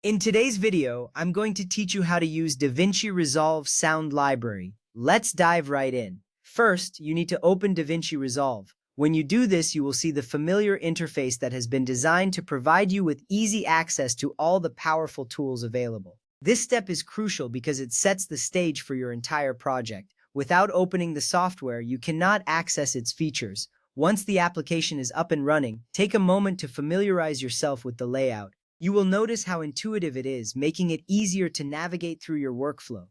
In today's video, I'm going to teach you how to use DaVinci Resolve Sound Library. Let's dive right in. First, you need to open DaVinci Resolve. When you do this, you will see the familiar interface that has been designed to provide you with easy access to all the powerful tools available. This step is crucial because it sets the stage for your entire project. Without opening the software, you cannot access its features. Once the application is up and running, take a moment to familiarize yourself with the layout. You will notice how intuitive it is, making it easier to navigate through your workflow.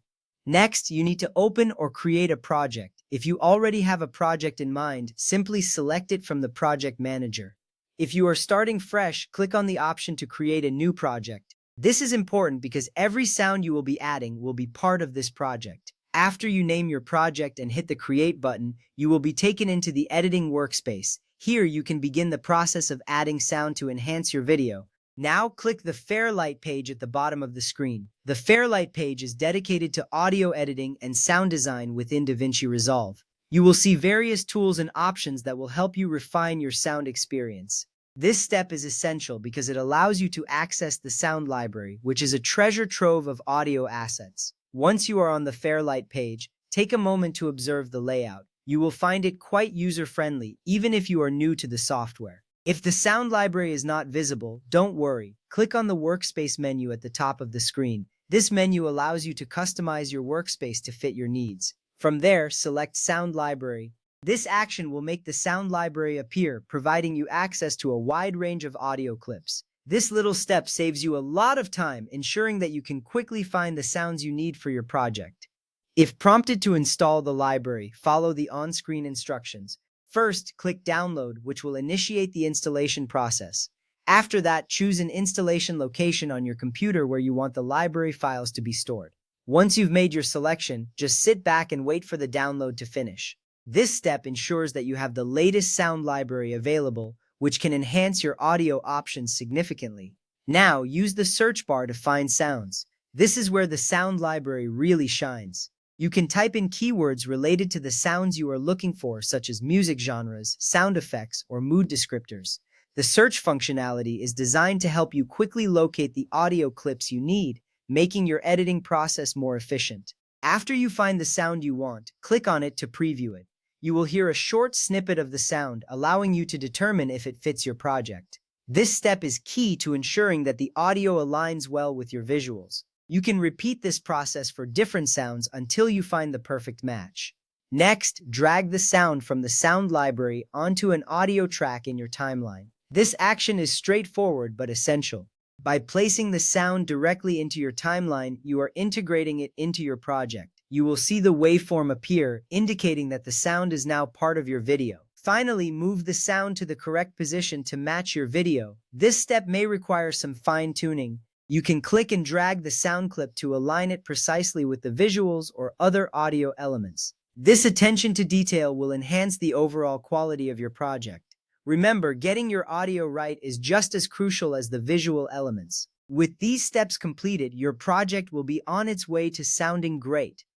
Next, you need to open or create a project. If you already have a project in mind, simply select it from the project manager. If you are starting fresh, click on the option to create a new project. This is important because every sound you will be adding will be part of this project. After you name your project and hit the Create button, you will be taken into the editing workspace. Here, you can begin the process of adding sound to enhance your video. Now click the Fairlight page at the bottom of the screen. The Fairlight page is dedicated to audio editing and sound design within DaVinci Resolve. You will see various tools and options that will help you refine your sound experience. This step is essential because it allows you to access the sound library, which is a treasure trove of audio assets. Once you are on the Fairlight page, take a moment to observe the layout. You will find it quite user-friendly, even if you are new to the software. If the sound library is not visible, don't worry. Click on the Workspace menu at the top of the screen. This menu allows you to customize your workspace to fit your needs. From there, select Sound Library. This action will make the sound library appear, providing you access to a wide range of audio clips. This little step saves you a lot of time, ensuring that you can quickly find the sounds you need for your project. If prompted to install the library, follow the on-screen instructions. First, click Download, which will initiate the installation process. After that, choose an installation location on your computer where you want the library files to be stored. Once you've made your selection, just sit back and wait for the download to finish. This step ensures that you have the latest sound library available, which can enhance your audio options significantly. Now, use the search bar to find sounds. This is where the sound library really shines. You can type in keywords related to the sounds you are looking for, such as music genres, sound effects, or mood descriptors. The search functionality is designed to help you quickly locate the audio clips you need, making your editing process more efficient. After you find the sound you want, click on it to preview it. You will hear a short snippet of the sound, allowing you to determine if it fits your project. This step is key to ensuring that the audio aligns well with your visuals. You can repeat this process for different sounds until you find the perfect match. Next, drag the sound from the sound library onto an audio track in your timeline. This action is straightforward but essential. By placing the sound directly into your timeline, you are integrating it into your project. You will see the waveform appear, indicating that the sound is now part of your video. Finally, move the sound to the correct position to match your video. This step may require some fine-tuning. You can click and drag the sound clip to align it precisely with the visuals or other audio elements. This attention to detail will enhance the overall quality of your project. Remember, getting your audio right is just as crucial as the visual elements. With these steps completed, your project will be on its way to sounding great.